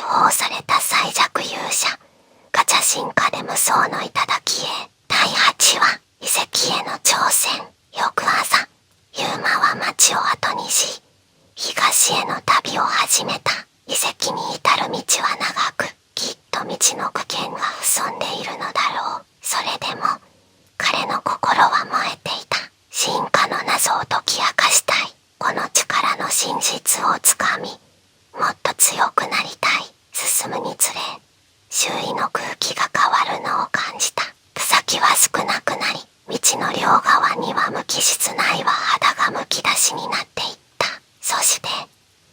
報された最弱勇者、ガチャ進化で無双の頂へ。第8話、遺跡への挑戦。翌朝、ユーマは町を後にし、東への旅を始めた。遺跡に至る道は長く、きっと道の危険が潜んでいるのだろう。それでも、彼の心は燃えていた。進化の謎を解き明かしたい。この力の真実をつかみ、もっと強くなりたい。進むにつれ、周囲の空気が変わるのを感じた。草木は少なくなり、道の両側には無機質ないは肌がむき出しになっていった。そして、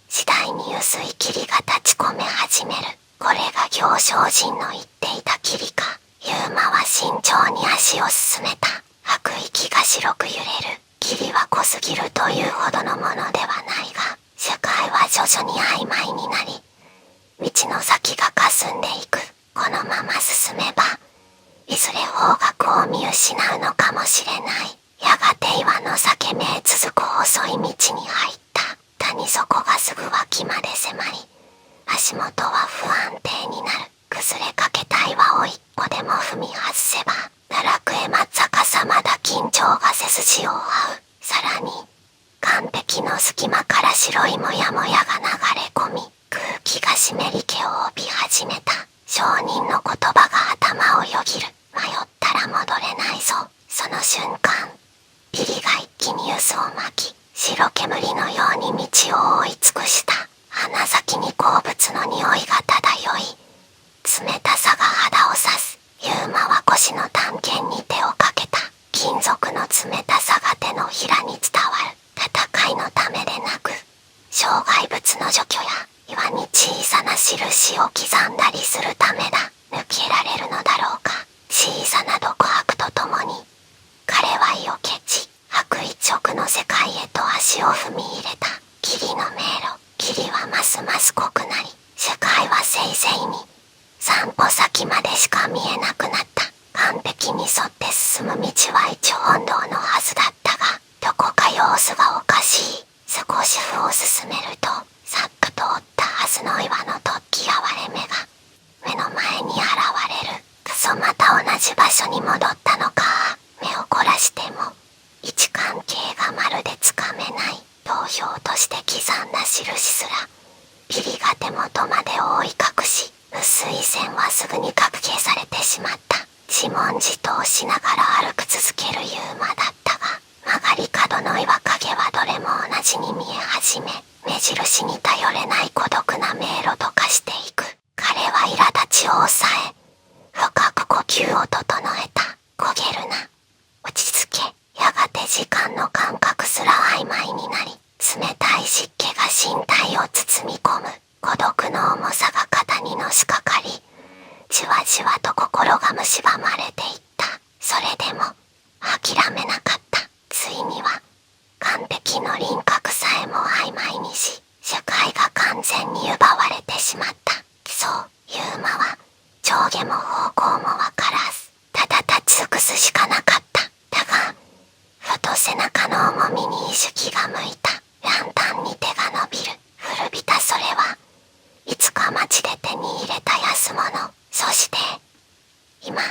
次第に薄い霧が立ち込め始める。これが行商人の言っていた霧か。ユーマは慎重に足を進めた。吐く息が白く揺れる。霧は濃すぎるというほどのものではないが、世界は徐々に曖昧になり、道の先が霞んでいく。このまま進めば、いずれ方角を見失うのかもしれない。やがて岩の裂け目へ続く細い道に入った。谷底がすぐ脇まで迫り、足元は不安定になる。崩れかけた岩を一歩でも踏み外せば、奈落へ真っ逆さまだ緊張が背筋を這う。さらに、岸壁の隙間から白いもやもやが流れ込み、空気が湿り気を帯び始めた。証人の言葉が頭をよぎる。迷ったら戻れないぞ。その瞬間、ビリが一気に渦を巻き、白煙のように道を覆い尽くした。鼻先に鉱物の匂いが漂い、冷たさが肌を刺す。ユーマは腰の探検に手をかけた。金属の冷たさが手のひらに伝わる。戦いのためでなく、障害物の除去や岩に小さな印を刻んだりするためだ。抜けられるのだろうか。小さな独白とともに、彼は意を決し、白一直の世界へと足を踏み入れた。霧の迷路。霧はますます濃くなり、世界はせいぜいに、3歩先までしか見えなくなった。岸壁に沿って進む道は一本道のはずだったが、どこか様子がおかしい。少し歩を進めると、さっと通ったはずの岩の突起や割れ目が、目の前に現れる。くそまた同じ場所に戻ったのか。目を凝らしても、位置関係がまるでつかめない。投票として刻んだ印すら、ビリが手元まで覆い隠し、薄い線はすぐにかき消されてしまった。自問自答しながら歩く続けるユーマだったが、曲がり角の岩陰はどれも同じに見え始め、目印に頼れない孤独な迷路と化していく。彼は苛立ちを抑え、深く呼吸を整えた。焦げるな。落ち着け。やがて時間の感覚すら曖昧になり、冷たい湿気が身体を包み込む。孤独の重さが肩にのしかかり、じわじわと心が蝕まれていった。それでも諦めなかった。ついには岸壁の輪郭さえも曖昧にし、世界が完全に奪われてしまった。そう、ユーマは上下も方向もわからず、ただ立ち尽くすしかなかった。だが、ふと背中の重みに意識が向いた。ランタンに手が伸びる。古びたそれはいつか街で手に入れた安物。そして今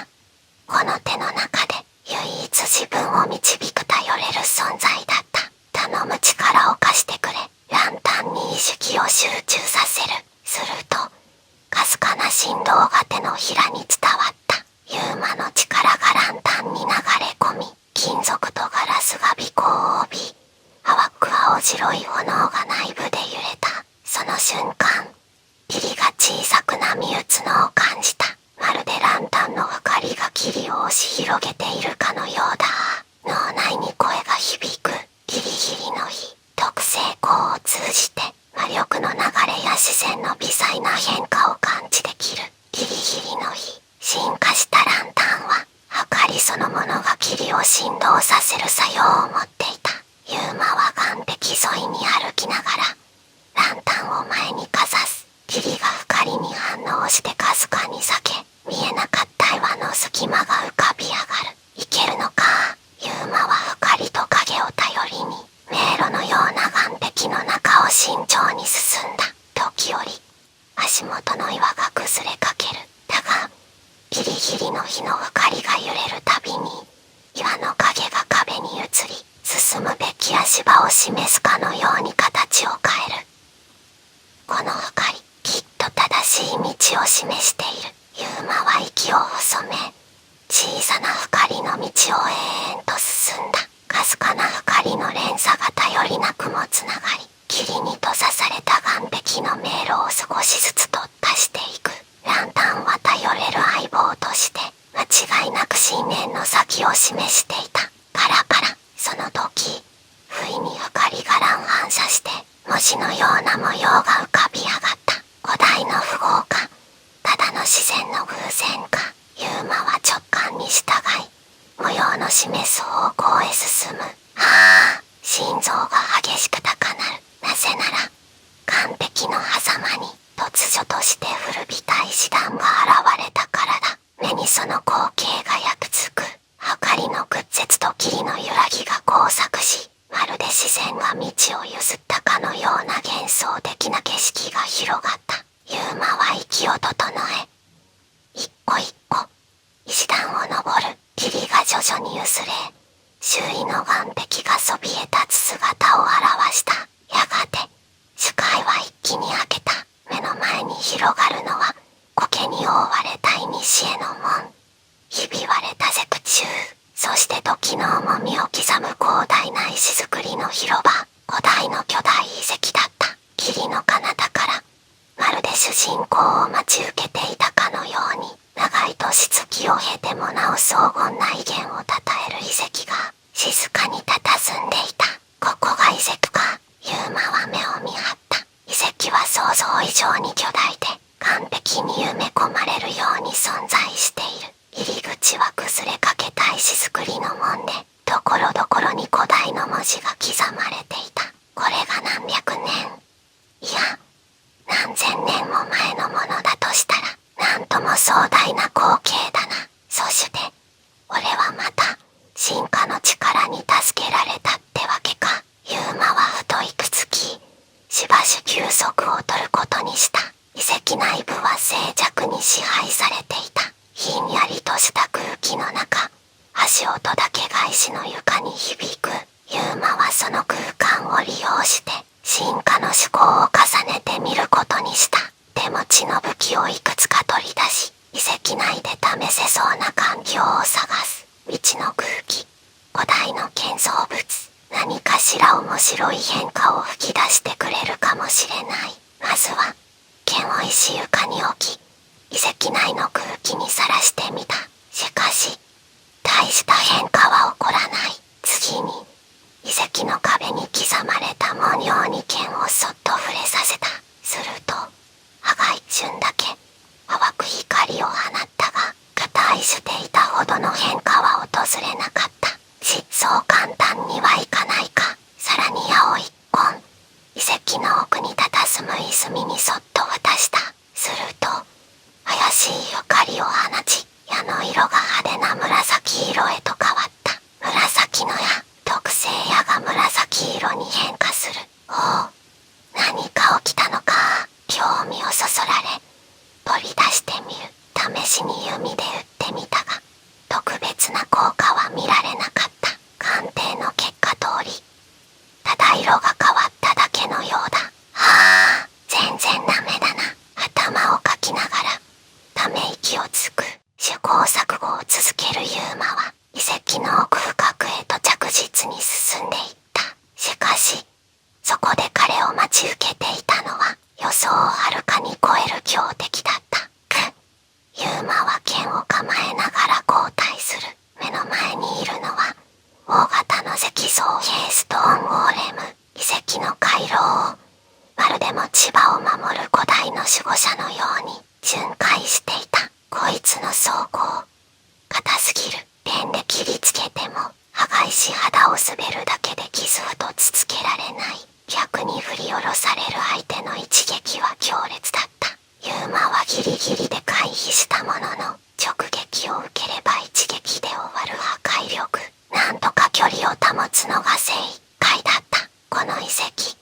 この手の中で唯一自分を導く頼れる存在だった。頼む力を貸してくれ。ランタンに意識を集中させる。するとかすかな振動が手のひらに伝わった。ユーマの力がランタンに流れ込み、金属とガラスが尾行を帯び、淡く青白い炎が内部で揺れた。その瞬間、霧が小さく波打つのを感じた。まるでランタンの光が霧を押し広げているかのようだ。脳内に声が響く。ギリギリの日、特性光を通じて魔力の流れや自然の微細な変化を感知できる。ギリギリの日、進化したランタンは明かりそのものが霧を振動させる作用を持っていた。ユーマは岸壁沿いに歩きながらランタンを前にかざす。霧が光に反応してかすかに裂け、見えなかった岩の隙間が浮かび上がる。いけるのか。ユーマは光と影を頼りに迷路のような岸壁の中を慎重に進んだ。時折足元の岩が崩れかける。だがギリギリの日の光が揺れるたびに岩の影が壁に映り、進むべき足場を示すかのように形を変える。この光、きっと正しい道を示している。ユーマは息を細め、小さな光の道を永遠と進んだ。かすかな光の連鎖が頼りなくもつながり、霧に閉ざされた岸壁の迷路を少しずつ突破していく。ランタンは頼れる相棒として間違いなく信念の先を示していた。パラパラ。その時、不意に光が乱反射して文字のような模様が浮かび上がった。古代の符号か、ただの自然の偶然か。ユーマは直感に従い模様の示す方向へ進む。心臓が激しく高鳴る。なぜなら岸壁の狭間に突如として古びた石段が現れたからだ。目にその光景が焼き付く。明かりの屈折と霧の揺らぎが交錯し、まるで自然が道を譲ったかのような幻想的な景色が広がった。ユーマは息を整え、一個一個石段を登る。霧が徐々に薄れ、周囲の岸壁がそびえ立つ姿を現した。やがて視界は一気に開けた。目の前に広がるのは苔に覆われた古の門、ひび割れた石柱、そして時の重みを刻む広大な石造りの広場。古代の巨大遺跡だった。霧の彼方からまるで主人公を待ち受けていたかのように、長い年月を経てもなお荘厳な威厳をたたえる遺跡が静かに佇んでいた。ここが遺跡か。ユーマは目を見張った。遺跡は想像以上に巨大で岸壁に埋め込まれるように存在している。入り口は崩れかけた石造りの門で、ところどころに古代の文字が刻まれていた。これが何百年、いや何千年も前のものだとしたら、なんとも壮大な光景だな。そして俺はまた進化の力に助けられたってわけか。ユーマはふと息つき、しばし休息を取ることにした。遺跡内部は静寂に支配されていた。ひんやりとした空気の中、足音だけが石の床に響く。ユーマはその空間を利用して進化の思考を重ねてみることにした。手持ちの武器をいくつか取り出し、遺跡内で試せそうな環境を探す。未知の空気、古代の建造物、何かしら面白い変化を吹き出してくれるかもしれない。まずは剣を石床に置き、遺跡内の空気にさらしてみた。しかし大した変化は起こらない。次に遺跡の壁に刻まれた文様に剣をそっと触れさせた。すると葉が一瞬だけ淡く光を放ったが、期待していたほどの変化は訪れなかった。そう簡単にはいかないか。さらに矢を一本遺跡の奥に佇む泉にそっと渡した。すると怪しい光を放ち、矢の色が派手な紫色へと変わった。紫の矢、特製矢が紫色に変化する。おお、何か起きたのか。興味をそそられ取り出してみる。試しに弓で撃ってみたが、特別な効果は見られなかった。鑑定の結果通り、ただ色が変わっただけのようだ。全然ダメだな。頭をかきながらため息をつく。試行錯誤を続けるユーマは遺跡の奥深くへと着実に進んでいった。しかしそこで彼を待ち受けていたのは予想をはるかに超える強敵だった。ユーマは剣を構えながら後退する。目の前にいるのは大型の石像兵ストーンゴーレム。遺跡の回廊をまるで持ち場を守る古代の守護者のように巡回していた。こいつの装甲、硬すぎる。ペンで切りつけても羽が石肌を滑るだけで傷一つつけられない。逆に振り下ろされる相手の一撃は強烈だった。ユーマはギリギリで回避したものの、直撃を受ければ一撃で終わる破壊力。なんとか距離を保つのが精一杯だった。この遺跡、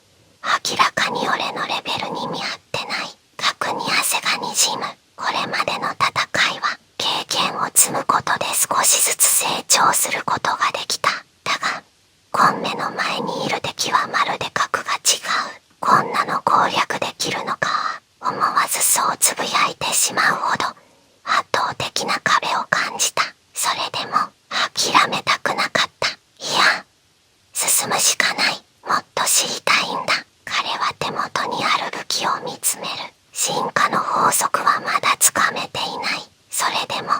明らかに俺のレベルに見合ってない。額に汗がじむ。これまでの戦いは経験を積むことで少しずつ成長することができた。だが今目の前にいる敵はまるで格が違う。こんなの攻略できるのか。思わずそうつぶやいてしまうほど圧倒的な壁を感じた。それでも諦めたくなかった。いや、進むしかない。もっと知りたいんだ。彼は手元にある武器を見つめる。進化の法則はまだつかめていない。それでも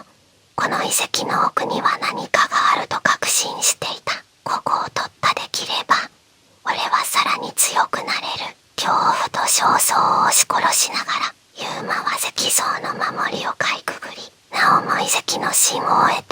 この遺跡の奥には何かがあると確信していた。ここを突破できれば俺はさらに強くなれる。恐怖と焦燥を押し殺しながらユウマは石像の守りをかいくぐり、なおも遺跡の芯を終え